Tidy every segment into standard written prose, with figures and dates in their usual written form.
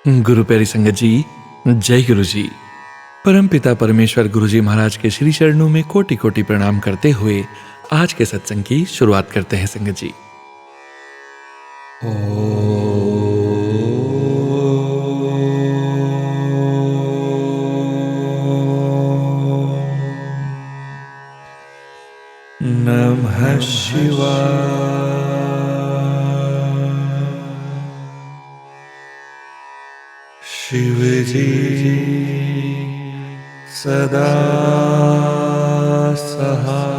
गुरु प्यारी संगत जी, जय गुरु जी। परम पिता परमेश्वर गुरु जी महाराज के श्री चरणों में कोटि कोटि प्रणाम करते हुए आज के सत्संग की शुरुआत करते हैं संगत जी। नमः शिवाय। शिव जी सदा सहाय।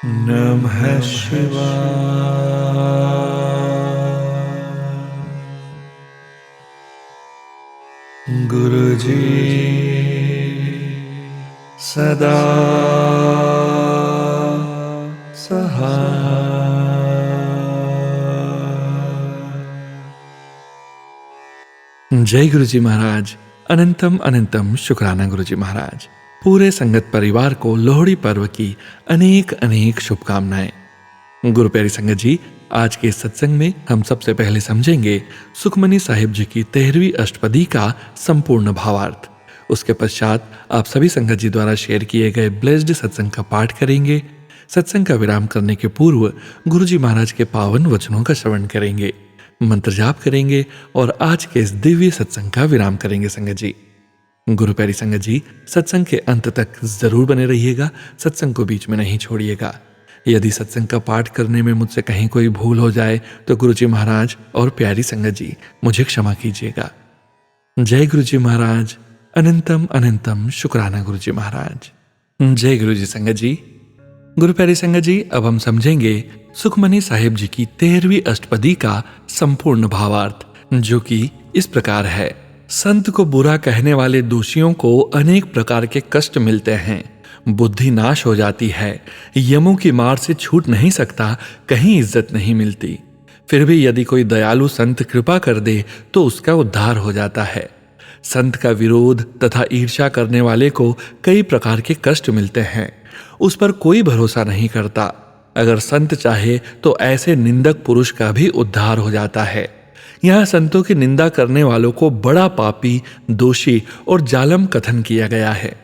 नमः शिवाय। गुरु जी सदा सहाय। जय गुरु जी महाराज। अनंतम अनंतम शुक्राना गुरु जी महाराज। पूरे संगत परिवार को लोहड़ी पर्व की अनेक अनेक शुभकामनाएं। गुरु प्यारी संगत जी, आज के सत्संग में हम सबसे पहले समझेंगे सुखमनी साहिब जी की 13वीं अष्टपदी का संपूर्ण भावार्थ। उसके पश्चात आप सभी संगत जी द्वारा शेयर किए गए ब्लेस्ड सत्संग का पाठ करेंगे। सत्संग का विराम करने के पूर्व गुरु जी महाराज के पावन वचनों का श्रवण करेंगे, मंत्र जाप करेंगे और आज के इस दिव्य सत्संग का विराम करेंगे संगत जी। गुरु प्यारी संगत जी, सत्संग के अंत तक जरूर बने रहिएगा, सत्संग को बीच में नहीं छोड़िएगा। यदि सत्संग का पाठ करने में मुझसे कहीं कोई भूल हो जाए तो गुरु जी महाराज और प्यारी संगत जी मुझे क्षमा कीजिएगा। जय गुरु जी महाराज। अनंतम अनंतम शुक्राना गुरु जी महाराज। जय गुरु जी संगत जी। गुरु प्यारी संगत जी, अब हम समझेंगे सुखमनी साहिब जी की 13वीं अष्टपदी का संपूर्ण भावार्थ, जो कि इस प्रकार है। संत को बुरा कहने वाले दोषियों को अनेक प्रकार के कष्ट मिलते हैं, बुद्धि नाश हो जाती है, यमों की मार से छूट नहीं सकता, कहीं इज्जत नहीं मिलती। फिर भी यदि कोई दयालु संत कृपा कर दे तो उसका उद्धार हो जाता है। संत का विरोध तथा ईर्ष्या करने वाले को कई प्रकार के कष्ट मिलते हैं, उस पर कोई भरोसा नहीं करता। अगर संत चाहे तो ऐसे निंदक पुरुष का भी उद्धार हो जाता है। यहाँ संतों की निंदा करने वालों को बड़ा पापी, दोषी और जालम कथन किया गया है।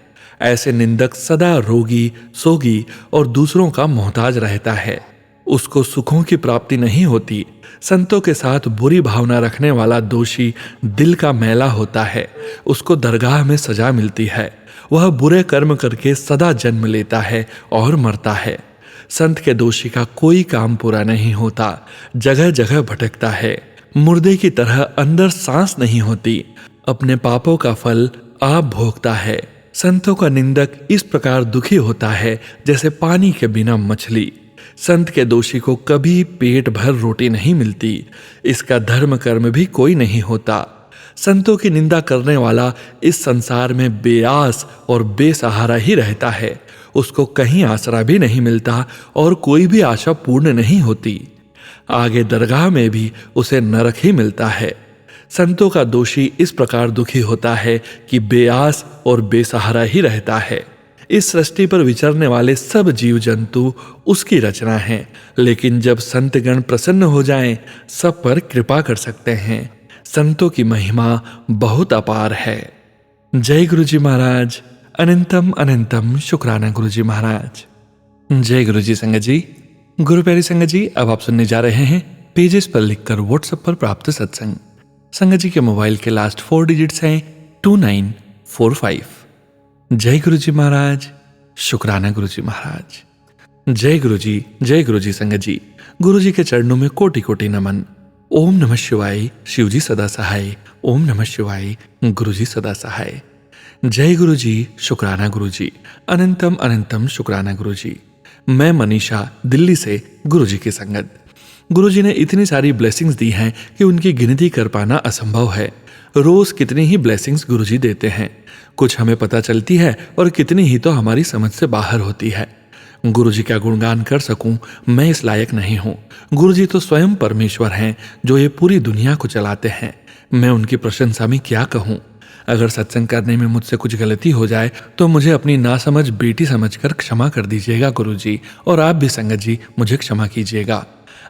ऐसे निंदक सदा रोगी, सोगी और दूसरों का मोहताज रहता है, उसको सुखों की प्राप्ति नहीं होती। संतों के साथ बुरी भावना रखने वाला दोषी दिल का मैला होता है, उसको दरगाह में सजा मिलती है, वह बुरे कर्म करके सदा जन्म लेता है और मरता है। संत के दोषी का कोई काम पूरा नहीं होता, जगह जगह भटकता है, मुर्दे की तरह अंदर सांस नहीं होती, अपने पापों का फल आप भोगता है। संतों का निंदक इस प्रकार दुखी होता है जैसे पानी के बिना मछली। संत के दोषी को कभी पेट भर रोटी नहीं मिलती, इसका धर्म कर्म भी कोई नहीं होता। संतों की निंदा करने वाला इस संसार में बेआस और बेसहारा ही रहता है, उसको कहीं आसरा भी नहीं मिलता और कोई भी आशा पूर्ण नहीं होती। आगे दरगाह में भी उसे नरक ही मिलता है। संतों का दोषी इस प्रकार दुखी होता है कि बेआस और बेसहारा ही रहता है। इस सृष्टि पर विचरने वाले सब जीव जंतु उसकी रचना हैं, लेकिन जब संतगण प्रसन्न हो जाएं, सब पर कृपा कर सकते हैं। संतों की महिमा बहुत अपार है। जय गुरु जी महाराज। अनंतम अनंतम शुक्राना गुरु जी महाराज। जय गुरु जी संगत जी। गुरु प्यारी संगत जी, अब आप सुनने जा रहे हैं पेजेस पर लिखकर व्हाट्सएप पर प्राप्त सत्संग। संगत जी के मोबाइल के लास्ट 4 डिजिट्स हैं 2945। जय गुरु जी महाराज। शुक्राना गुरु जी महाराज। जय गुरु जी, जय गुरु जी संगत जी। गुरु जी के चरणों में कोटि कोटि नमन। ओम नमः शिवाय। शिव जी सदा सहाय। ओम नमः शिवाय। गुरु जी सदा सहाय। जय गुरु जी। शुक्राना गुरु जी। अनंतम अनंतम शुक्राना गुरु जी। मैं मनीषा, दिल्ली से गुरु जी की संगत। गुरु जी ने इतनी सारी ब्लेसिंग्स दी हैं कि उनकी गिनती कर पाना असंभव है। रोज कितनी ही ब्लेसिंग्स गुरु जी देते हैं, कुछ हमें पता चलती है और कितनी ही तो हमारी समझ से बाहर होती है। गुरु जी का गुणगान कर सकूं, मैं इस लायक नहीं हूं। गुरु जी तो स्वयं परमेश्वर हैं जो ये पूरी दुनिया को चलाते हैं। मैं उनकी प्रशंसा में क्या कहूँ। अगर सत्संग करने में मुझसे कुछ गलती हो जाए तो मुझे अपनी नासमझ बेटी समझकर क्षमा कर दीजिएगा गुरुजी, और आप भी संगत जी मुझे क्षमा कीजिएगा।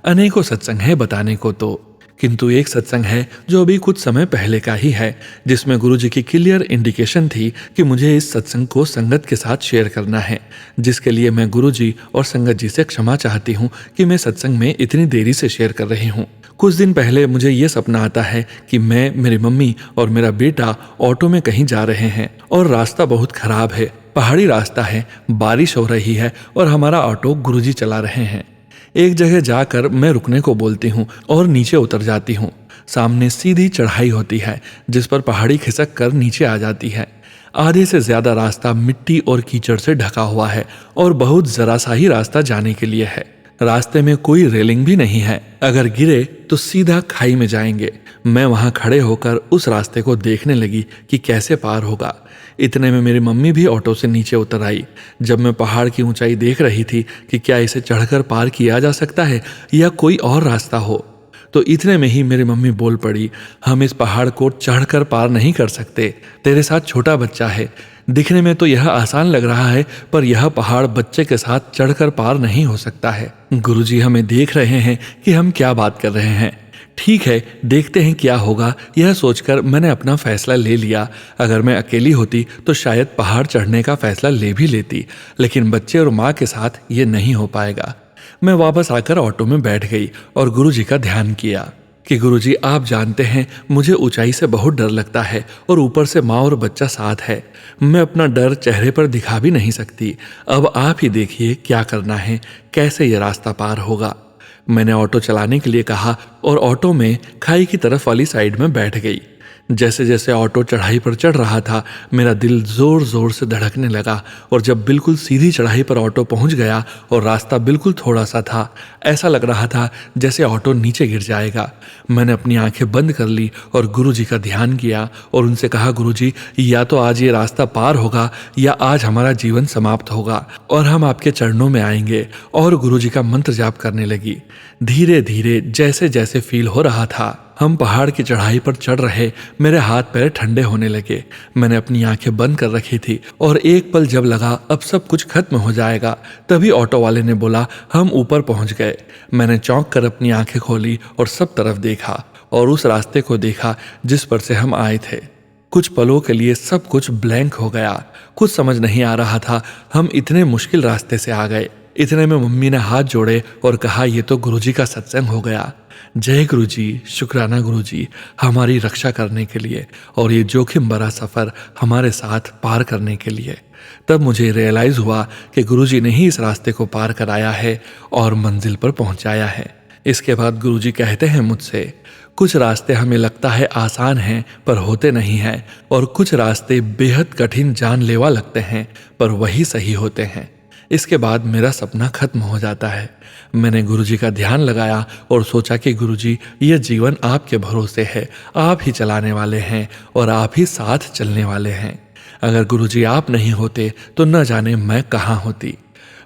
अनेकों सत्संग है बताने को तो, किंतु एक सत्संग है जो अभी कुछ समय पहले का ही है, जिसमें गुरुजी की क्लियर इंडिकेशन थी कि मुझे इस सत्संग को संगत के साथ शेयर करना है, जिसके लिए मैं गुरुजी और संगत जी से क्षमा चाहती हूँ कि मैं सत्संग में इतनी देरी से शेयर कर रही हूँ। कुछ दिन पहले मुझे ये सपना आता है कि मैं, मेरी मम्मी और मेरा बेटा ऑटो में कहीं जा रहे हैं और रास्ता बहुत खराब है, पहाड़ी रास्ता है, बारिश हो रही है और हमारा ऑटो गुरुजी चला रहे हैं। एक जगह जाकर मैं रुकने को बोलती हूँ और नीचे उतर जाती हूँ। सामने सीधी चढ़ाई होती है जिस पर पहाड़ी खिसक कर नीचे आ जाती है। आधे से ज्यादा रास्ता मिट्टी और कीचड़ से ढका हुआ है और बहुत जरा सा ही रास्ता जाने के लिए है। रास्ते में कोई रेलिंग भी नहीं है, अगर गिरे तो सीधा खाई में जाएंगे। मैं वहां खड़े होकर उस रास्ते को देखने लगी कि कैसे पार होगा। इतने में मेरी मम्मी भी ऑटो से नीचे उतर आई। जब मैं पहाड़ की ऊंचाई देख रही थी कि क्या इसे चढ़कर पार किया जा सकता है या कोई और रास्ता हो, तो इतने में ही मेरी मम्मी बोल पड़ी, हम इस पहाड़ को चढ़कर पार नहीं कर सकते, तेरे साथ छोटा बच्चा है। दिखने में तो यह आसान लग रहा है, पर यह पहाड़ बच्चे के साथ चढ़कर पार नहीं हो सकता है। गुरुजी हमें देख रहे हैं कि हम क्या बात कर रहे हैं। ठीक है, देखते हैं क्या होगा। यह सोचकर मैंने अपना फैसला ले लिया। अगर मैं अकेली होती तो शायद पहाड़ चढ़ने का फैसला ले भी लेती, लेकिन बच्चे और माँ के साथ ये नहीं हो पाएगा। मैं वापस आकर ऑटो में बैठ गई और गुरुजी का ध्यान किया कि गुरुजी, आप जानते हैं मुझे ऊंचाई से बहुत डर लगता है और ऊपर से माँ और बच्चा साथ है। मैं अपना डर चेहरे पर दिखा भी नहीं सकती। अब आप ही देखिए क्या करना है, कैसे ये रास्ता पार होगा। मैंने ऑटो चलाने के लिए कहा और ऑटो में खाई की तरफ वाली साइड में बैठ गई। जैसे जैसे ऑटो चढ़ाई पर चढ़ रहा था, मेरा दिल जोर जोर से धड़कने लगा और जब बिल्कुल सीधी चढ़ाई पर ऑटो पहुंच गया और रास्ता बिल्कुल थोड़ा सा था, ऐसा लग रहा था जैसे ऑटो नीचे गिर जाएगा। मैंने अपनी आंखें बंद कर ली और गुरुजी का ध्यान किया और उनसे कहा, गुरुजी, या तो आज ये रास्ता पार होगा या आज हमारा जीवन समाप्त होगा और हम आपके चरणों में आएंगे। और गुरुजी का मंत्र जाप करने लगी। धीरे धीरे जैसे जैसे फील हो रहा था हम पहाड़ की चढ़ाई पर चढ़ रहे, मेरे हाथ पैर ठंडे होने लगे। मैंने अपनी आंखें बंद कर रखी थी और एक पल जब लगा अब सब कुछ खत्म हो जाएगा, तभी ऑटो वाले ने बोला, हम ऊपर पहुंच गए। मैंने चौंक कर अपनी आंखें खोली और सब तरफ देखा और उस रास्ते को देखा जिस पर से हम आए थे। कुछ पलों के लिए सब कुछ ब्लैंक हो गया। कुछ समझ नहीं आ रहा था, हम इतने मुश्किल रास्ते से आ गए। इतने में मम्मी ने हाथ जोड़े और कहा, ये तो गुरुजी का सत्संग हो गया। जय गुरुजी, शुक्राना गुरुजी हमारी रक्षा करने के लिए और ये जोखिम भरा सफर हमारे साथ पार करने के लिए। तब मुझे रियलाइज हुआ कि गुरुजी ने ही इस रास्ते को पार कराया है और मंजिल पर पहुंचाया है। इसके बाद गुरुजी कहते हैं मुझसे, कुछ रास्ते हमें लगता है आसान हैं पर होते नहीं हैं, और कुछ रास्ते बेहद कठिन जानलेवा लगते हैं पर वही सही होते हैं। इसके बाद मेरा सपना खत्म हो जाता है। मैंने गुरुजी का ध्यान लगाया और सोचा कि गुरुजी, यह जीवन आपके भरोसे है, आप ही चलाने वाले हैं और आप ही साथ चलने वाले हैं। अगर गुरुजी आप नहीं होते तो न जाने मैं कहाँ होती।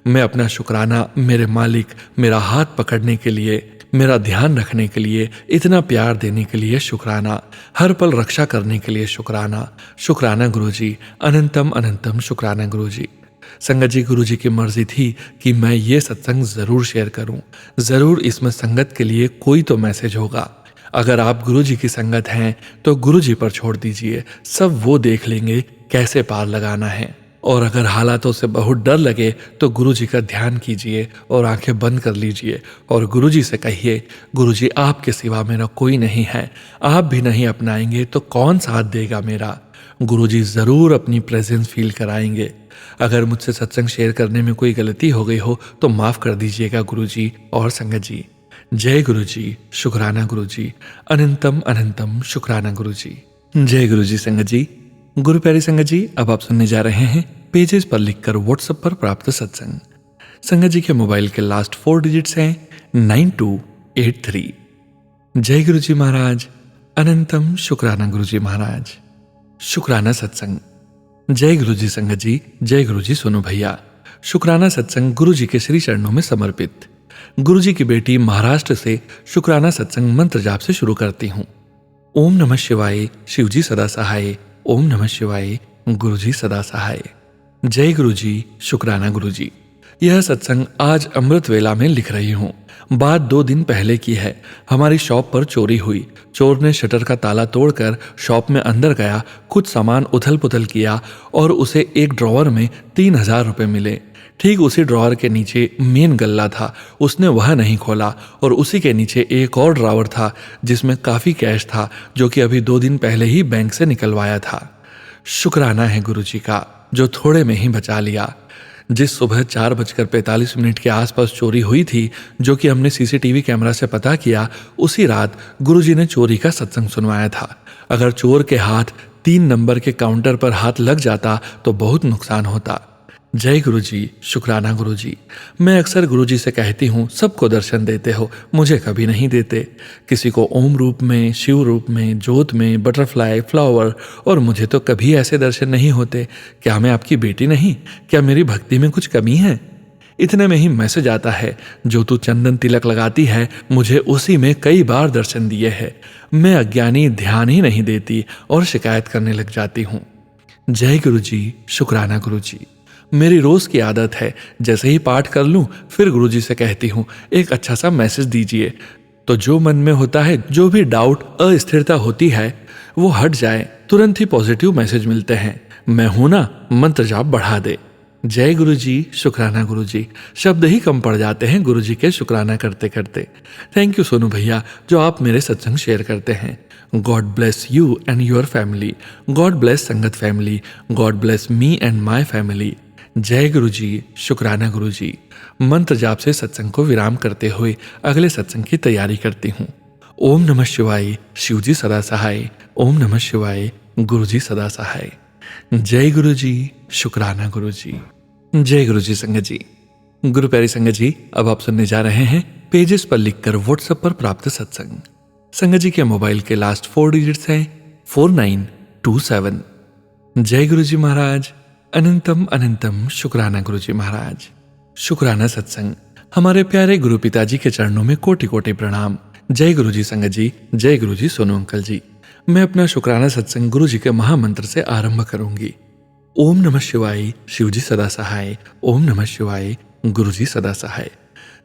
मैं अपना शुक्राना मेरे मालिक, मेरा हाथ पकड़ने के लिए, मेरा ध्यान रखने के लिए, इतना प्यार देने के लिए शुक्राना, हर पल रक्षा करने के लिए शुक्राना। शुक्राना गुरुजी, अनंतम अनंतम शुक्राना गुरुजी। संगत जी, गुरुजी की मर्जी थी कि मैं ये सत्संग जरूर शेयर करूं। जरूर इसमें संगत के लिए कोई तो मैसेज होगा। अगर आप गुरुजी की संगत हैं तो गुरुजी पर छोड़ दीजिए, सब वो देख लेंगे कैसे पार लगाना है। और अगर हालातों से बहुत डर लगे तो गुरुजी का ध्यान कीजिए और आंखें बंद कर लीजिए और गुरुजी से कहिए, गुरुजी आपके सिवा मेरा कोई नहीं है, आप भी नहीं अपनाएंगे तो कौन साथ देगा मेरा। गुरुजी जरूर अपनी प्रेजेंस फील कराएंगे। अगर मुझसे सत्संग शेयर करने में कोई गलती हो गई हो तो माफ कर दीजिएगा गुरुजी और संगत जी। जय गुरुजी, शुक्राना गुरुजी, अनंतम अनंतम शुक्राना गुरुजी। जय गुरुजी संगत जी। गुरु प्यारी संगत जी, अब आप सुनने जा रहे हैं पेजेस पर लिखकर व्हाट्सएप पर प्राप्त सत्संग। संगत जी के मोबाइल के लास्ट 4 डिजिट्स हैं 9283। जय गुरुजी महाराज, अनंतम शुक्राना गुरुजी महाराज। शुक्राना सत्संग। जय गुरुजी संगत जी, जय गुरुजी सोनू भैया। शुक्राना सत्संग गुरुजी के श्री चरणों में समर्पित। गुरुजी की बेटी महाराष्ट्र से शुक्राना सत्संग मंत्र जाप से शुरू करती हूँ। ओम नमः शिवाय, शिवजी सदा सहाय। ओम नमः शिवाय, गुरुजी सदा सहाय। जय गुरुजी, शुक्राना गुरुजी। यह सत्संग आज अमृत वेला में लिख रही हूँ। बात 2 दिन पहले की है। हमारी शॉप पर चोरी हुई। चोर ने शटर का ताला तोड़कर शॉप में अंदर गया, कुछ सामान उथल पुथल किया और उसे एक ड्रॉवर में 3,000 रुपये मिले। ठीक उसी ड्रॉवर के नीचे मेन गल्ला था, उसने वह नहीं खोला और उसी के नीचे एक और ड्रॉवर था जिसमें काफ़ी कैश था, जो कि अभी 2 दिन पहले ही बैंक से निकलवाया था। शुक्राना है गुरुजी का, जो थोड़े में ही बचा लिया। जिस सुबह 4:45 के आसपास चोरी हुई थी, जो कि हमने सीसीटीवी कैमरा से पता किया, उसी रात गुरुजी ने चोरी का सत्संग सुनवाया था। अगर चोर के हाथ 3 नंबर के काउंटर पर हाथ लग जाता तो बहुत नुकसान होता। जय गुरुजी, शुक्राना गुरुजी। मैं अक्सर गुरुजी से कहती हूँ, सबको दर्शन देते हो, मुझे कभी नहीं देते। किसी को ओम रूप में, शिव रूप में, ज्योत में, बटरफ्लाई, फ्लावर, और मुझे तो कभी ऐसे दर्शन नहीं होते। क्या मैं आपकी बेटी नहीं? क्या मेरी भक्ति में कुछ कमी है? इतने में ही मैसेज आता है, जो तू चंदन तिलक लगाती है, मुझे उसी में कई बार दर्शन दिए है। मैं अज्ञानी ध्यान ही नहीं देती और शिकायत करने लग जाती हूँ। जय गुरुजी, शुक्राना गुरुजी। मेरी रोज की आदत है, जैसे ही पाठ कर लूं फिर गुरुजी से कहती हूँ, एक अच्छा सा मैसेज दीजिए, तो जो मन में होता है, जो भी डाउट, अस्थिरता होती है, वो हट जाए। तुरंत ही पॉजिटिव मैसेज मिलते हैं। मैं हूं ना, मंत्र जाप बढ़ा दे। जय गुरुजी, शुक्राना गुरुजी। शब्द ही कम पड़ जाते हैं गुरुजी के शुक्राना करते करते। थैंक यू सोनू भैया, जो आप मेरे सत्संग शेयर करते हैं। God bless you and your family. God bless sangat family. God bless me and my family. जय गुरुजी, शुक्राना गुरुजी। मंत्र जाप से सत्संग को विराम करते हुए अगले सत्संग की तैयारी करती हूँ। ओम नमः शिवाय, शिवजी सदा सहाय। ओम नमः शिवाय, गुरुजी सदा सहाय। जय गुरुजी, शुक्राना गुरुजी। जय गुरुजी संगत जी। गुरु प्यारी संगत जी, अब आप सुनने जा रहे हैं पेजेस पर लिखकर व्हाट्सएप पर प्राप्त सत्संग। संगत जी के मोबाइल के लास्ट 4 डिजिट्स हैं 4927। जय गुरुजी महाराज। अनंतम अनंतम शुक्राना गुरुजी महाराज। शुक्राना सत्संग। हमारे प्यारे गुरु पिताजी के चरणों में कोटि कोटि प्रणाम। जय गुरुजी संगत जी। जय गुरुजी सोनू अंकल जी। मैं अपना शुक्राना सत्संग गुरुजी के महामंत्र से आरंभ करूंगी। ओम नमः शिवाय, शिवजी सदा सहाय। ओम नमः शिवाय, गुरुजी सदा सहाय।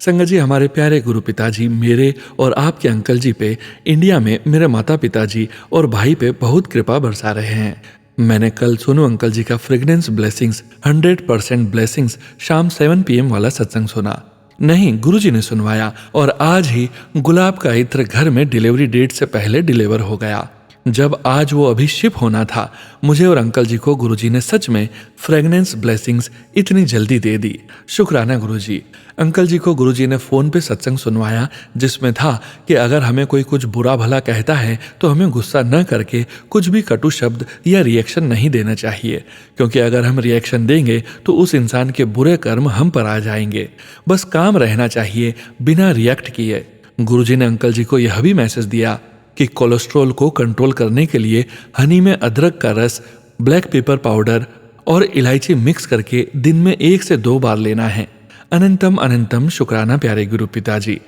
संगत जी, हमारे प्यारे गुरु पिताजी मेरे और आपके अंकल जी पे, इंडिया में मेरे माता पिताजी और भाई पे बहुत कृपा बरसा रहे हैं। मैंने कल सोनू अंकल जी का फ्रेग्रेंस ब्लेसिंग्स 100% ब्लेसिंग्स शाम 7 PM वाला सत्संग सुना। नहीं, गुरुजी ने सुनवाया, और आज ही गुलाब का इत्र घर में डिलीवरी डेट से पहले डिलीवर हो गया। जब आज वो अभी शिप होना था, मुझे और अंकल जी को गुरुजी ने सच में फ्रेग्रेंस ब्लेसिंग्स इतनी जल्दी दे दी। शुक्राना गुरुजी। अंकल जी को गुरुजी ने फ़ोन पे सत्संग सुनवाया, जिसमें था कि अगर हमें कोई कुछ बुरा भला कहता है तो हमें गुस्सा न करके कुछ भी कटु शब्द या रिएक्शन नहीं देना चाहिए, क्योंकि अगर हम रिएक्शन देंगे तो उस इंसान के बुरे कर्म हम पर आ जाएंगे। बस काम रहना चाहिए बिना रिएक्ट किए। गुरुजी ने अंकल जी को यह भी मैसेज दिया कि कोलेस्ट्रॉल को कंट्रोल करने के लिए हनी में अदरक का रस, ब्लैक पेपर पाउडर और इलायची मिक्स करके दिन में 1 से 2 बार लेना है। अनंतम अनंतम शुक्राना प्यारे गुरु पिताजी।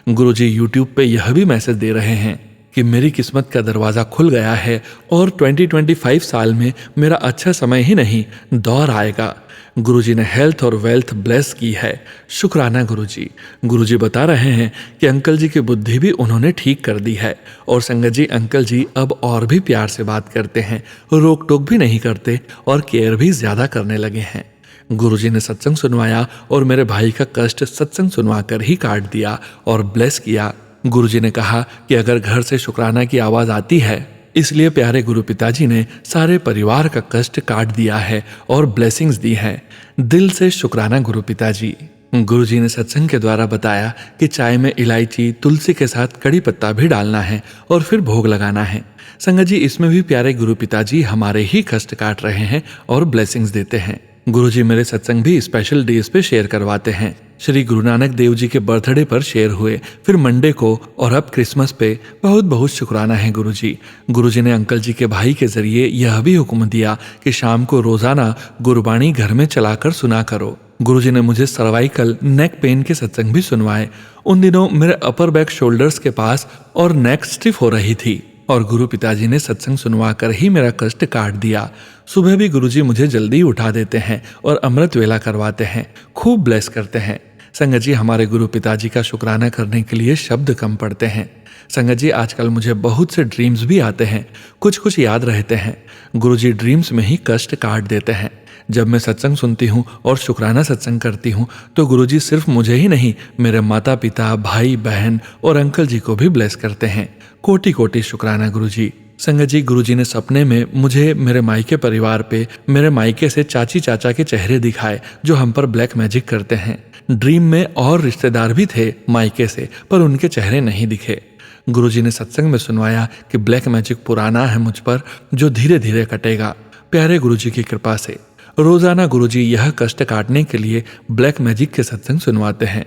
गुरुजी यूट्यूब पे यह भी मैसेज दे रहे हैं कि मेरी किस्मत का दरवाज़ा खुल गया है और 2025 साल में मेरा अच्छा समय ही नहीं, दौर आएगा। गुरुजी ने हेल्थ और वेल्थ ब्लेस की है। शुक्राना गुरुजी। गुरुजी बता रहे हैं कि अंकल जी की बुद्धि भी उन्होंने ठीक कर दी है, और संगत जी, अंकल जी अब और भी प्यार से बात करते हैं, रोक टोक भी नहीं करते और केयर भी ज़्यादा करने लगे हैं। गुरुजी ने सत्संग सुनवाया और मेरे भाई का कष्ट सत्संग सुनवा कर ही काट दिया और ब्लेस किया। गुरुजी ने कहा कि अगर घर से शुक्राना की आवाज़ आती है, इसलिए प्यारे गुरु पिताजी ने सारे परिवार का कष्ट काट दिया है और ब्लेसिंग्स दी है। दिल से शुक्राना गुरु पिताजी। गुरुजी ने सत्संग के द्वारा बताया कि चाय में इलायची, तुलसी के साथ कड़ी पत्ता भी डालना है और फिर भोग लगाना है। संगत जी, इसमें भी प्यारे गुरु पिताजी हमारे ही कष्ट काट रहे हैं और ब्लेसिंग्स देते हैं। गुरुजी मेरे सत्संग भी स्पेशल डेज पे शेयर करवाते हैं। श्री गुरु नानक देव जी के बर्थडे पर शेयर हुए, फिर मंडे को, और अब क्रिसमस पे। बहुत बहुत शुक्राना है गुरुजी। गुरुजी ने अंकल जी के भाई के जरिए यह भी हुक्म दिया कि शाम को रोजाना गुरबाणी घर में चलाकर सुना करो। गुरुजी ने मुझे सर्वाइकल नेक पेन के सत्संग भी सुनवाए। उन दिनों मेरे अपर बैक शोल्डर्स के पास और नेक स्टिफ हो रही थी। और गुरु पिताजी ने सत्संग सुनवा कर ही मेरा कष्ट काट दिया। सुबह भी गुरुजी मुझे जल्दी उठा देते हैं और अमृत वेला करवाते हैं, खूब ब्लेस करते हैं। संगत जी, हमारे गुरु पिताजी का शुक्राना करने के लिए शब्द कम पड़ते हैं। संगत जी, आजकल मुझे बहुत से ड्रीम्स भी आते हैं, कुछ कुछ याद रहते हैं। गुरुजी ड्रीम्स में ही कष्ट काट देते हैं। जब मैं सत्संग सुनती हूँ और शुक्राना सत्संग करती हूँ तो गुरुजी सिर्फ मुझे ही नहीं, मेरे माता पिता, भाई बहन और अंकल जी को भी ब्लेस करते हैं। कोटि कोटि शुक्राना गुरुजी। संगत जी, गुरुजी ने सपने में मुझे मेरे मायके परिवार पे, मेरे मायके से चाची चाचा के चेहरे दिखाए जो हम पर ब्लैक मैजिक करते हैं। ड्रीम में और रिश्तेदार भी थे मायके से, पर उनके चेहरे नहीं दिखे। गुरुजी ने सत्संग में सुनवाया कि ब्लैक मैजिक पुराना है मुझ पर, जो धीरे धीरे कटेगा। प्यारे गुरुजी की कृपा से रोजाना गुरुजी यह कष्ट काटने के लिए ब्लैक मैजिक के सत्संग सुनवाते हैं।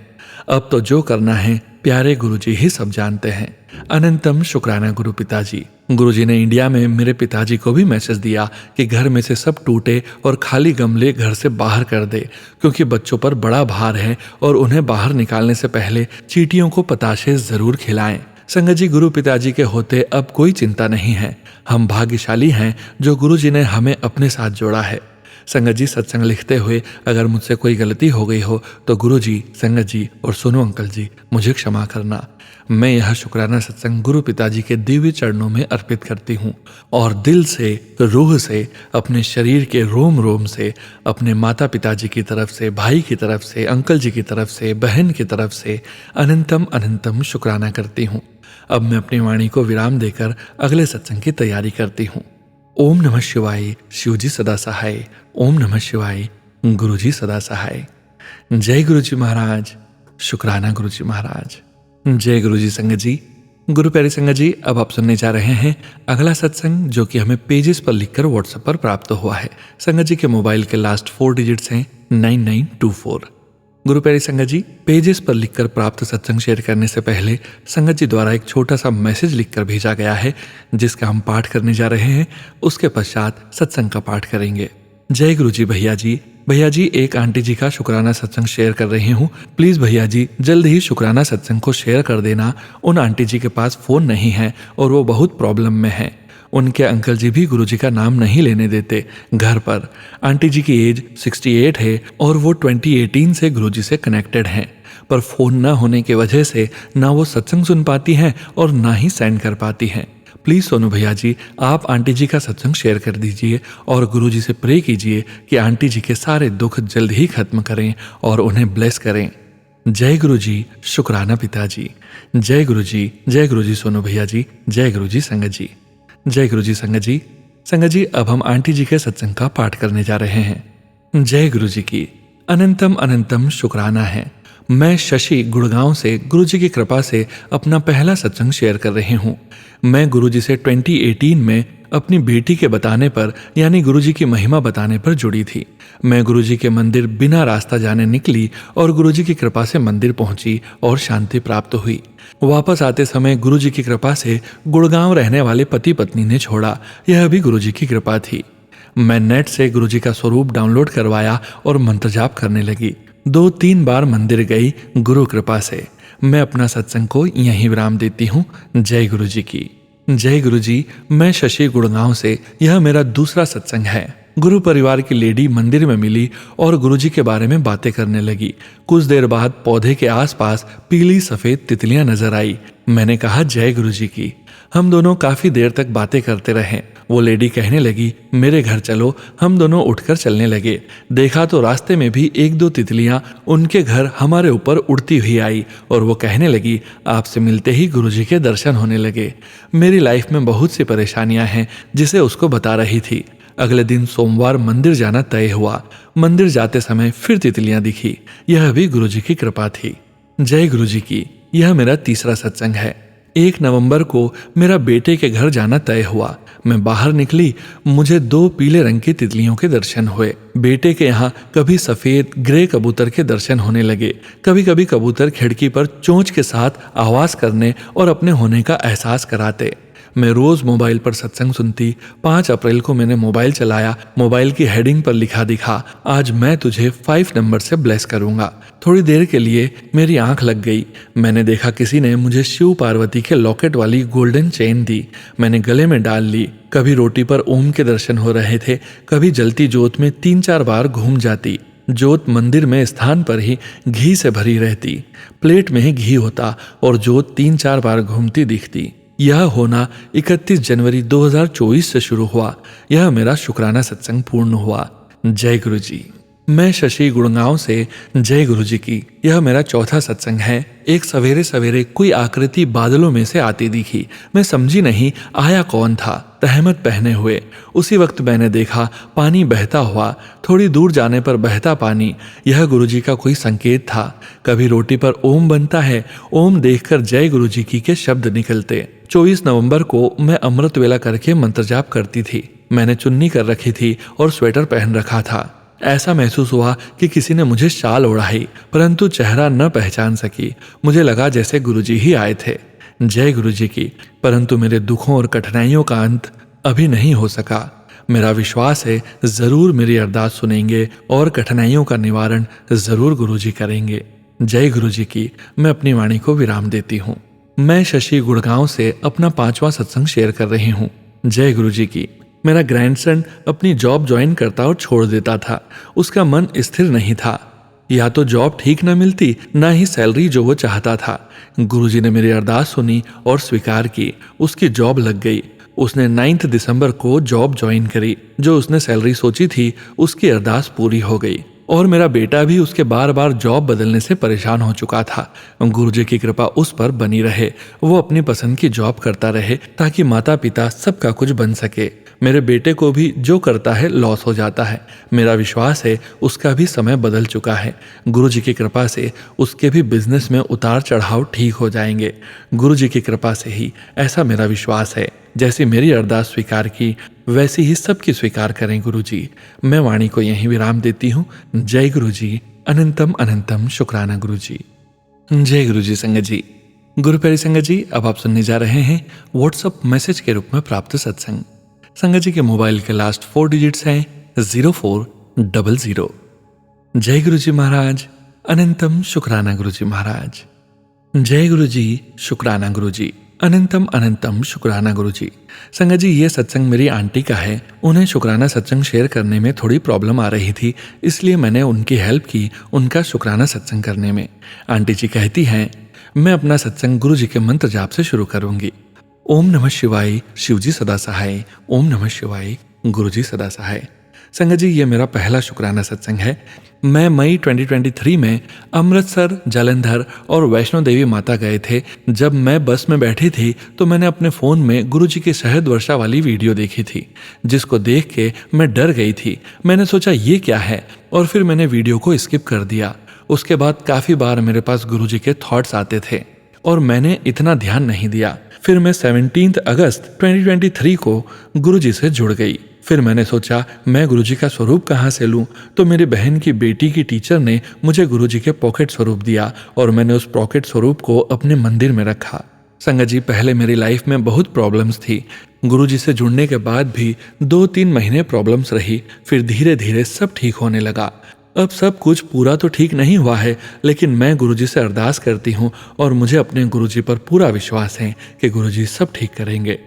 अब तो जो करना है प्यारे गुरुजी ही सब जानते हैं। अनंतम शुक्राना गुरु पिताजी। गुरुजी ने इंडिया में मेरे पिताजी को भी मैसेज दिया कि घर में से सब टूटे और खाली गमले घर से बाहर कर दे, क्योंकि बच्चों पर बड़ा भार है और उन्हें बाहर निकालने से पहले चींटियों को पताशे जरूर खिलाएं। संगत जी, गुरु पिताजी के होते अब कोई चिंता नहीं है। हम भाग्यशाली हैं जो गुरुजी ने हमें अपने साथ जोड़ा है। संगत जी, सत्संग लिखते हुए अगर मुझसे कोई गलती हो गई हो तो गुरुजी, संगत जी और सोनू अंकल जी, मुझे क्षमा करना। मैं यह शुक्राना सत्संग गुरु पिताजी के दिव्य चरणों में अर्पित करती हूँ और दिल से, रूह से, अपने शरीर के रोम रोम से, अपने माता पिताजी की तरफ से, भाई की तरफ से, अंकल जी की तरफ से, बहन की तरफ से अनंतम अनंतम शुक्राना करती हूँ। अब मैं अपनी वाणी को विराम देकर अगले सत्संग की तैयारी करती हूँ। ओम नमः शिवाय। शिवजी सदा सहाय। ओम नमः शिवाय। गुरुजी सदा सहाय। जय गुरुजी महाराज। शुक्राना गुरुजी महाराज। जय गुरुजी। संगत जी, गुरु प्यारी संगत जी, अब आप सुनने जा रहे हैं अगला सत्संग, जो कि हमें पेजेस पर लिखकर व्हाट्सएप पर प्राप्त हुआ है। संगत जी के मोबाइल के लास्ट 4 डिजिट्स हैं 9924। गुरु प्यारी संगत जी, पेजेस पर लिखकर प्राप्त सत्संग शेयर करने से पहले संगत जी द्वारा एक छोटा सा मैसेज लिखकर भेजा गया है, जिसका हम पाठ करने जा रहे हैं। उसके पश्चात सत्संग का पाठ करेंगे। जय गुरु जी। भैया जी, एक आंटी जी का शुक्राना सत्संग शेयर कर रही हूँ। प्लीज भैया जी जल्द ही शुक्राना सत्संग को शेयर कर देना। उन आंटी जी के पास फोन नहीं है और वो बहुत प्रॉब्लम में है। उनके अंकल जी भी गुरुजी का नाम नहीं लेने देते घर पर। आंटी जी की एज 68 है और वो 2018 से गुरुजी से कनेक्टेड हैं, पर फोन ना होने की वजह से ना वो सत्संग सुन पाती हैं और ना ही सेंड कर पाती हैं। प्लीज सोनू भैया जी, आप आंटी जी का सत्संग शेयर कर दीजिए और गुरुजी से प्रे कीजिए कि आंटी जी के सारे दुख जल्द ही खत्म करें और उन्हें ब्लेस करें। जय गुरु जी। शुक्राना पिताजी। जय गुरु जी सोनू भैया जी। जय गुरु जी संगत जी। जय गुरु जी संगत जी। संगत जी, अब हम आंटी जी के सत्संग का पाठ करने जा रहे हैं। जय गुरु जी की अनंतम अनंतम शुक्राना है। मैं शशि गुड़गांव से गुरुजी की कृपा से अपना पहला सत्संग शेयर कर रही हूँ। मैं गुरुजी से 2018 में अपनी बेटी के बताने पर, यानी गुरुजी की महिमा बताने पर जुड़ी थी। मैं गुरुजी के मंदिर बिना रास्ता जाने निकली और गुरुजी की कृपा से मंदिर पहुंची और शांति प्राप्त हुई। वापस आते समय गुरुजी की कृपा से गुड़गांव रहने वाले पति पत्नी ने छोड़ा। यह भी गुरुजी की कृपा थी। मैं नेट से गुरुजी का स्वरूप डाउनलोड करवाया और मंत्र जाप करने लगी। 2-3 बार मंदिर गई गुरु कृपा से। मैं अपना सत्संग को यहीं विराम देती हूँ। जय गुरु जी की। जय गुरु जी। मैं शशि गुड़गांव से, यह मेरा दूसरा सत्संग है। गुरु परिवार की लेडी मंदिर में मिली और गुरुजी के बारे में बातें करने लगी। कुछ देर बाद पौधे के आसपास पीली सफेद तितलियां नजर आई। मैंने कहा जय गुरुजी की। हम दोनों काफी देर तक बातें करते रहे। वो लेडी कहने लगी मेरे घर चलो। हम दोनों उठकर चलने लगे। देखा तो रास्ते में भी 1-2 तितलियां उनके घर हमारे ऊपर उड़ती हुई आई और वो कहने लगी आपसे मिलते ही गुरुजी के दर्शन होने लगे। मेरी लाइफ में बहुत सी परेशानियां हैं जिसे उसको बता रही थी। अगले दिन सोमवार मंदिर जाना तय हुआ। मंदिर जाते समय फिर तितलियां दिखी। यह भी गुरुजी की कृपा थी। जय गुरुजी की। यह मेरा तीसरा सत्संग है। 1 नवंबर को मेरा बेटे के घर जाना तय हुआ। मैं बाहर निकली। मुझे 2 पीले रंग की तितलियों के दर्शन हुए। बेटे के यहाँ कभी सफेद ग्रे कबूतर के दर्शन होने लगे। कभी कभी कबूतर खिड़की पर चोंच के साथ आवाज करने और अपने होने का एहसास कराते। मैं रोज मोबाइल पर सत्संग सुनती। 5 अप्रैल को मैंने मोबाइल चलाया। मोबाइल की हेडिंग पर लिखा दिखा, आज मैं तुझे 5 नंबर से ब्लेस करूंगा। थोड़ी देर के लिए मेरी आंख लग गई। मैंने देखा किसी ने मुझे शिव पार्वती के लॉकेट वाली गोल्डन चेन दी। मैंने गले में डाल ली। कभी रोटी पर ओम के दर्शन हो रहे थे, कभी जलती जोत में 3-4 बार घूम जाती। जोत मंदिर में स्थान पर ही घी से भरी रहती, प्लेट में ही घी होता और जोत 3-4 बार घूमती दिखती। यह होना 31 जनवरी 2024 से शुरू हुआ। यह मेरा शुक्राना सत्संग पूर्ण हुआ। जय गुरु जी। मैं शशि गुड़गांव से। जय गुरु जी की। यह मेरा चौथा सत्संग है। एक सवेरे सवेरे कोई आकृति बादलों में से आती दिखी। मैं समझी नहीं आया कौन था। तहमत पहने हुए। उसी वक्त मैंने देखा पानी बहता हुआ। थोड़ी दूर जाने पर बहता पानी, यह गुरुजी का कोई संकेत था। कभी रोटी पर ओम बनता है, ओम देखकर जय गुरु जी की के शब्द निकलते। 24 नवंबर को मैं अमृत वेला करके मंत्र जाप करती थी। मैंने चुन्नी कर रखी थी और स्वेटर पहन रखा था। ऐसा महसूस हुआ कि किसी ने मुझे शाल ओढ़ाई, परंतु चेहरा न पहचान सकी। मुझे लगा जैसे गुरुजी ही आए थे। जय गुरुजी की। परंतु मेरे दुखों और कठिनाइयों का अंत अभी नहीं हो सका। मेरा विश्वास है जरूर मेरी अरदास सुनेंगे और कठिनाइयों का निवारण जरूर गुरुजी करेंगे। जय गुरुजी की। मैं अपनी वाणी को विराम देती हूँ। मैं शशि गुड़गांव से अपना 5वां सत्संग शेयर कर रही हूँ। जय गुरुजी की। मेरा ग्रैंडसन अपनी जॉब ज्वाइन करता और छोड़ देता था। उसका मन स्थिर नहीं था। या तो जॉब ठीक न मिलती, ना ही सैलरी जो वो चाहता था। गुरुजी ने मेरी अरदास सुनी और स्वीकार की। उसकी जॉब लग गई। उसने 9 दिसंबर को जॉब ज्वाइन करी। जो उसने सैलरी सोची थी, उसकी अरदास पूरी हो गई। और मेरा बेटा भी उसके बार बार जॉब बदलने से परेशान हो चुका था। गुरुजी की कृपा उस पर बनी रहे। वो अपनी पसंद की जॉब करता रहे ताकि माता पिता सबका कुछ बन सके। मेरे बेटे को भी जो करता है लॉस हो जाता है। मेरा विश्वास है उसका भी समय बदल चुका है। गुरुजी की कृपा से उसके भी बिजनेस में उतार चढ़ाव ठीक हो जाएंगे। गुरुजी की कृपा से ही, ऐसा मेरा विश्वास है। जैसी मेरी अरदास स्वीकार की, वैसी ही सबकी स्वीकार करें गुरुजी। मैं वाणी को यहीं विराम देती हूँ। जय गुरुजी। अनंतम अनंतम शुक्राना गुरुजी। जय गुरुजी संगत जी। गुरु प्यारी संगत जी, अब आप सुनने जा रहे हैं व्हाट्सएप मैसेज के रूप में प्राप्त सत्संग। संगत जी के मोबाइल के लास्ट 4 डिजिट्स हैं 0400। जय गुरुजी महाराज। अनंतम शुक्राना गुरुजी महाराज। जय गुरुजी। शुक्राना गुरुजी। अनंतम अनंतम शुक्राना गुरुजी। संगत जी, ये सत्संग मेरी आंटी का है। उन्हें शुक्राना सत्संग शेयर करने में थोड़ी प्रॉब्लम आ रही थी, इसलिए मैंने उनकी हेल्प की उनका शुक्राना सत्संग करने में। आंटी जी कहती हैं, मैं अपना सत्संग गुरुजी के मंत्र जाप से शुरू करूंगी। ओम नमः शिवाय, शिवजी सदा सहाय। ओम नमः शिवाय, गुरुजी सदा सहाय। संगत जी, ये मेरा पहला शुक्राना सत्संग है। मैं मई 2023 में अमृतसर, जालंधर और वैष्णो देवी माता गए थे। जब मैं बस में बैठी थी तो मैंने अपने फ़ोन में गुरुजी की शहद वर्षा वाली वीडियो देखी थी, जिसको देख के मैं डर गई थी। मैंने सोचा ये क्या है, और फिर मैंने वीडियो को स्किप कर दिया। उसके बाद काफ़ी बार मेरे पास गुरुजी के थॉट्स आते थे और मैंने इतना ध्यान नहीं दिया। फिर मैं 17 अगस्त 2023 को गुरुजी से जुड़ गई। फिर मैंने सोचा मैं गुरुजी का स्वरूप कहाँ से लूँ, तो मेरी बहन की बेटी की टीचर ने मुझे गुरुजी के पॉकेट स्वरूप दिया और मैंने उस पॉकेट स्वरूप को अपने मंदिर में रखा। संगत जी, पहले मेरी लाइफ में बहुत प्रॉब्लम्स थी। गुरुजी से जुड़ने के बाद भी 2-3 महीने प्रॉब्लम्स रही, फिर धीरे धीरे सब ठीक होने लगा। अब सब कुछ पूरा तो ठीक नहीं हुआ है, लेकिन मैं गुरुजी से अरदास करती हूँ और मुझे अपने गुरुजी पर पूरा विश्वास है कि गुरुजी सब ठीक करेंगे।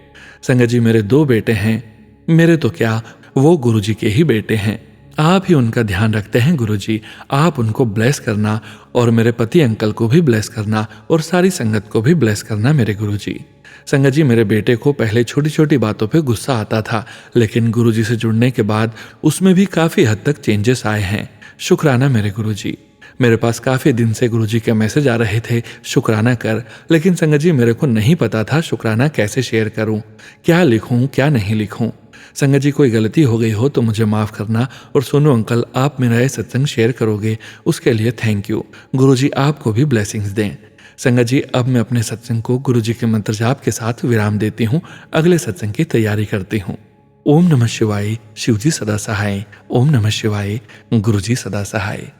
संगत जी, मेरे 2 बेटे हैं। मेरे तो क्या, वो गुरुजी के ही बेटे हैं। आप ही उनका ध्यान रखते हैं गुरुजी। आप उनको ब्लेस करना और मेरे पति अंकल को भी ब्लेस करना और सारी संगत को भी ब्लेस करना मेरे गुरुजी। संगत जी, मेरे बेटे को पहले छोटी छोटी बातों पे गुस्सा आता था, लेकिन गुरुजी से जुड़ने के बाद उसमें भी काफ़ी हद तक चेंजेस आए हैं। शुक्राना मेरे गुरुजी। मेरे पास काफ़ी दिन से गुरुजी के मैसेज आ रहे थे शुक्राना कर, लेकिन संगत जी मेरे को नहीं पता था शुक्राना कैसे शेयर करूं, क्या लिखूं क्या नहीं लिखूं। संगत जी, कोई गलती हो गई हो तो मुझे माफ़ करना, और सोनू अंकल आप मेरा ये सत्संग शेयर करोगे उसके लिए थैंक यू। गुरुजी आपको भी ब्लेसिंग्स दें। संगत जी, अब मैं अपने सत्संग को गुरुजी के मंत्र जाप के साथ विराम देती हूँ। अगले सत्संग की तैयारी करती हूँ। ओम नमः शिवाय, शिवजी सदा सहाय। ओम नमः शिवाय, गुरुजी सदा सहाय।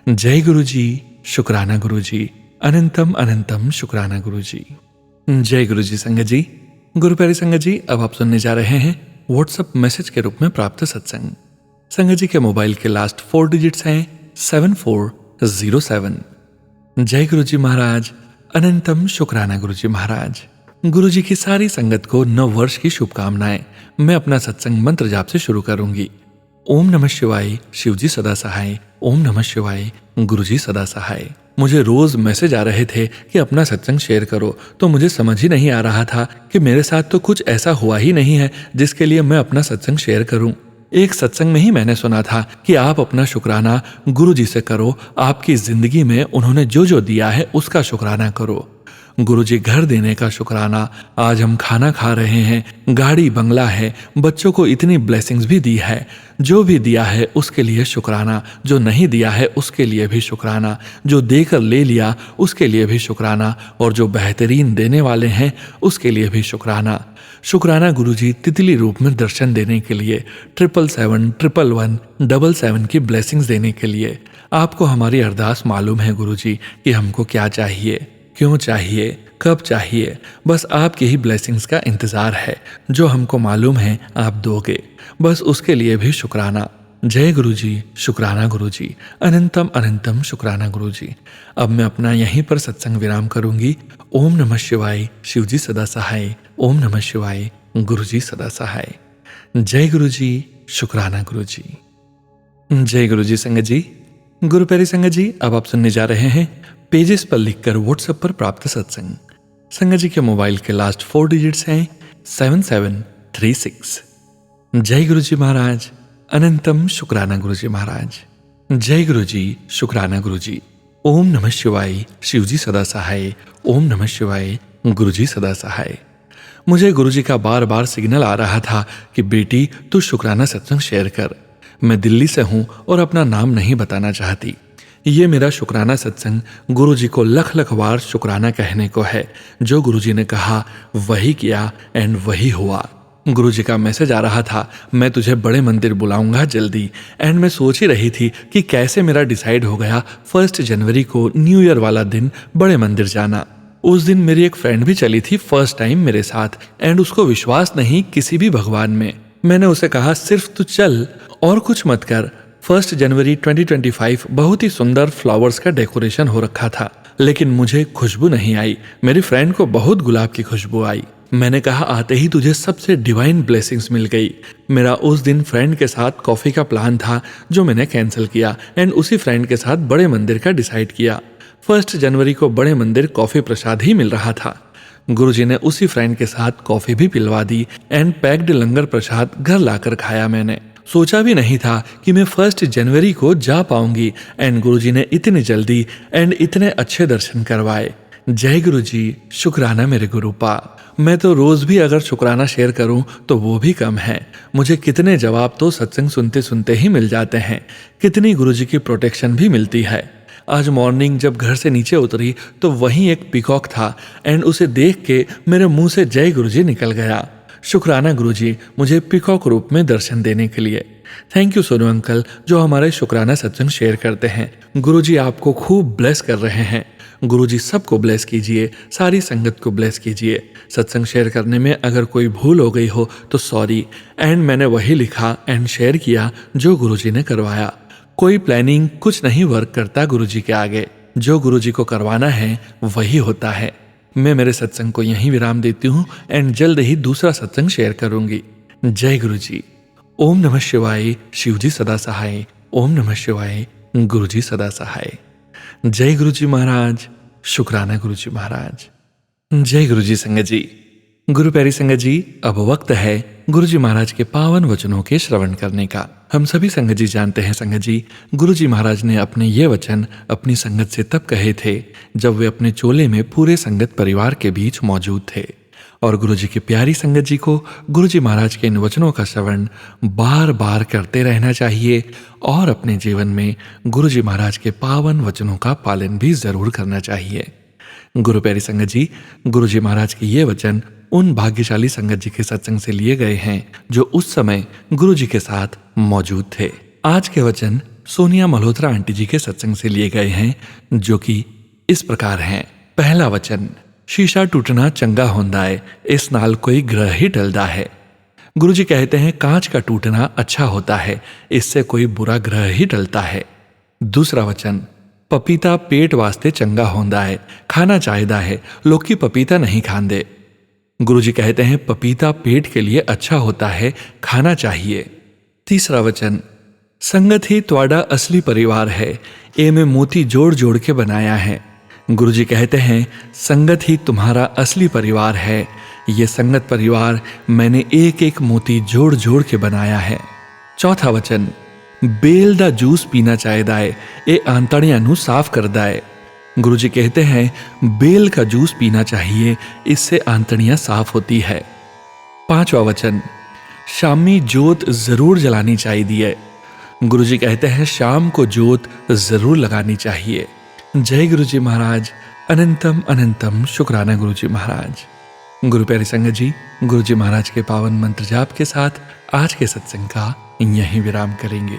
जय गुरुजी। शुक्राना गुरुजी। अनंतम अनंतम शुक्राना गुरुजी। जय गुरुजी। संगत जी, गुरु प्यारी संगत जी, अब आप सुनने जा रहे हैं व्हाट्सएप मैसेज के रूप में प्राप्त सत्संग। संगत जी के मोबाइल के लास्ट 4 डिजिट्स हैं 7407। जय गुरु जी महाराज, अनंतम शुक्राना गुरु जी महाराज। गुरु जी की सारी संगत को नव वर्ष की शुभकामनाएं। मैं अपना सत्संग मंत्र जाप से शुरू करूंगी। ओम नमः शिवाय, शिव जी सदा सहाय। ओम नमः शिवाय, गुरु जी सदा सहाय। मुझे रोज मैसेज आ रहे थे कि अपना सत्संग शेयर करो, तो मुझे समझ ही नहीं आ रहा था कि मेरे साथ तो कुछ ऐसा हुआ ही नहीं है जिसके लिए मैं अपना सत्संग शेयर करूं। एक सत्संग में ही मैंने सुना था कि आप अपना शुक्राना गुरु जी से करो, आपकी जिंदगी में उन्होंने जो जो दिया है उसका शुक्राना करो। गुरु जी घर देने का शुक्राना, आज हम खाना खा रहे हैं, गाड़ी बंगला है, बच्चों को इतनी ब्लेसिंग्स भी दी है। जो भी दिया है उसके लिए शुक्राना, जो नहीं दिया है उसके लिए भी शुक्राना, जो देकर ले लिया उसके लिए भी शुक्राना, और जो बेहतरीन देने वाले हैं उसके लिए भी शुक्राना। शुक्राना गुरु जी तितली रूप में दर्शन देने के लिए, 777, 111, 777 की ब्लेसिंग्स देने के लिए। आपको हमारी अरदास मालूम है गुरु जी कि हमको क्या चाहिए, क्यों चाहिए, कब चाहिए। बस आपकी ही ब्लेसिंग्स का इंतजार है। जो हमको मालूम है आप दोगे, बस उसके लिए भी शुक्राना। जय गुरु जी, शुक्राना गुरु जी, अनंतम अनंतम शुक्राना गुरु जी। अब मैं अपना यहीं पर सत्संग विराम करूंगी। ओम नमः शिवाय, शिव जी सदा सहाय। ओम नमः शिवाय, गुरु जी सदा सहाय। जय गुरु जी, शुक्राना गुरु जी। जय गुरु जी संगत जी। गुरु प्यारी संगत जी, अब आप सुनने जा रहे हैं पेजेस पर लिखकर व्हाट्सएप पर प्राप्त सत्संग। संगत जी के मोबाइल के लास्ट 4 डिजिट्स हैं 7736। जय गुरु जी महाराज, अनंतम शुक्राना गुरु जी महाराज। जय गुरु जी, शुक्राना गुरु जी। ओम नमः शिवाय, शिव जी सदा सहाय। ओम नमः शिवाय, गुरु जी सदा सहाय। मुझे गुरु जी का बार बार सिग्नल आ रहा था कि बेटी तू शुक्राना सत्संग शेयर कर। मैं दिल्ली से हूं और अपना नाम नहीं बताना चाहती। ये मेरा शुक्राना सत्संग गुरु जी को लख लख बार शुक्राना कहने को है। जो गुरु जी ने कहा वही किया एंड वही हुआ। गुरु जी का मैसेज आ रहा था, मैं तुझे बड़े मंदिर बुलाऊंगा जल्दी। एंड मैं सोच ही रही थी कि कैसे मेरा डिसाइड हो गया 1 जनवरी को न्यू ईयर वाला दिन बड़े मंदिर जाना। उस दिन मेरी एक फ्रेंड भी चली थी फर्स्ट टाइम मेरे साथ, एंड उसको विश्वास नहीं किसी भी भगवान में। मैंने उसे कहा सिर्फ तू चल और कुछ मत कर। 1 जनवरी 2025 बहुत ही सुंदर फ्लावर्स का डेकोरेशन हो रखा था, लेकिन मुझे खुशबू नहीं आई। मेरी फ्रेंड को बहुत गुलाब की खुशबू आई। मैंने कहा आते ही तुझे सबसे डिवाइन ब्लेसिंग्स मिल गई। मेरा उस दिन फ्रेंड के साथ कॉफी का प्लान था जो मैंने कैंसिल किया, एंड उसी फ्रेंड के साथ बड़े मंदिर का डिसाइड किया। 1 जनवरी को बड़े मंदिर कॉफी प्रसाद ही मिल रहा था। गुरुजी ने उसी फ्रेंड के साथ कॉफी भी पिलवा दी एंड पैक्ड लंगर प्रसाद घर लाकर खाया। मैंने सोचा भी नहीं था कि मैं 1 जनवरी को जा पाऊंगी, एंड गुरुजी ने इतनी जल्दी एंड इतने अच्छे दर्शन करवाए। जय गुरु जी, शुक्राना मेरे गुरुपा। मैं तो रोज भी अगर शुक्राना शेयर करूं तो वो भी कम है। मुझे कितने जवाब तो सत्संग सुनते सुनते ही मिल जाते हैं, कितनी गुरुजी की प्रोटेक्शन भी मिलती है। आज मॉर्निंग जब घर से नीचे उतरी तो वहीं एक पीकॉक था, एंड उसे देख के मेरे मुंह से जय गुरुजी निकल गया। शुक्राना गुरुजी मुझे पीकॉक रूप में दर्शन देने के लिए। थैंक यू सोनू अंकल जो हमारे शुक्राना सत्संग शेयर करते हैं। गुरुजी आपको खूब ब्लेस कर रहे हैं। गुरुजी सबको ब्लेस कीजिए, सारी संगत को ब्लेस कीजिए। सत्संग शेयर करने में अगर कोई भूल हो गई हो तो सॉरी, एंड मैंने वही लिखा एंड शेयर किया जो गुरुजी ने करवाया। कोई प्लानिंग कुछ नहीं वर्क करता गुरुजी के आगे। जो गुरुजी को करवाना है वही होता है। मैं मेरे सत्संग को यहीं विराम देती हूँ एंड जल्द ही दूसरा सत्संग शेयर करूंगी। जय गुरुजी। ओम नमः शिवाय, शिव जी सदा सहाय। ओम नमः शिवाय, गुरु जी सदा सहाय। जय गुरु जी महाराज, शुक्राना गुरु जी महाराज। जय गुरु जी संगत जी। गुरु प्यारी संगत जी, अब वक्त है गुरु जी महाराज के पावन वचनों के श्रवण करने का। हम सभी संगत जी जानते हैं संगत जी, गुरु जी महाराज ने अपने ये वचन अपनी संगत से तब कहे थे जब वे अपने चोले में पूरे संगत परिवार के बीच मौजूद थे। और गुरु जी की प्यारी संगत जी को गुरु जी महाराज के इन वचनों का श्रवण बार बार करते रहना चाहिए और अपने जीवन में गुरु जी महाराज के पावन वचनों का पालन भी जरूर करना चाहिए। गुरु प्यारी संगत जी, गुरु जी महाराज के ये वचन उन भाग्यशाली संगत जी के सत्संग से लिए गए हैं जो उस समय गुरु जी के साथ मौजूद थे। आज के वचन सोनिया मल्होत्रा आंटी जी के सत्संग से लिए गए हैं जो कि इस प्रकार हैं। पहला वचन, शीशा टूटना चंगा होंदा है, इस नाल कोई ग्रह ही टलदा है। गुरुजी कहते हैं कांच का टूटना अच्छा होता है, इससे कोई बुरा ग्रह ही टलता है। दूसरा वचन, पपीता पेट वास्ते चंगा होंदा है, खाना चाहिदा है, लोकी पपीता नहीं खांदे। गुरुजी कहते हैं पपीता पेट के लिए अच्छा होता है, खाना चाहिए। तीसरा वचन, संगत ही त्वाडा असली परिवार है, ए में मोती जोड़ जोड़ के बनाया है। गुरुजी कहते हैं संगत ही तुम्हारा असली परिवार है, ये संगत परिवार मैंने एक एक मोती जोड़ जोड़ के बनाया है। चौथा वचन, बेल दा जूस पीना चाहिदा है, ये आंतड़ियां नू साफ करदा है। गुरुजी कहते हैं बेल का जूस पीना चाहिए, इससे आंतड़ियां साफ होती है। पांचवा वचन, शामी जोत जरूर जलानी चाहिए। गुरुजी कहते हैं शाम को जोत जरूर लगानी चाहिए। जय गुरुजी महाराज। अनंतम अनंतम शुक्राना गुरुजी महाराज। गुरु प्यारी संगत जी, गुरुजी महाराज के पावन मंत्र जाप के साथ आज के सत्संग का यहीं विराम करेंगे।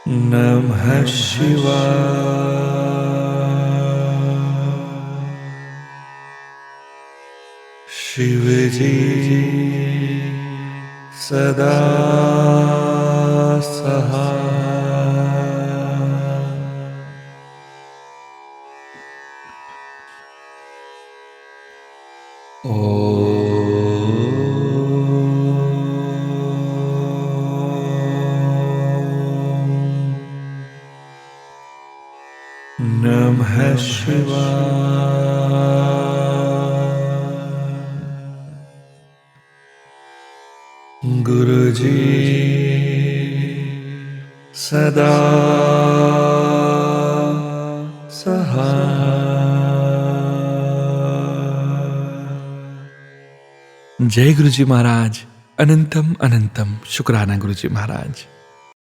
नमः शिवाय। शिव जी सदा सहाय। नमः शिवाय। गुरुजी सदा सहाय। जय गुरुजी महाराज। अनंतम अनंतम शुक्राना गुरुजी महाराज।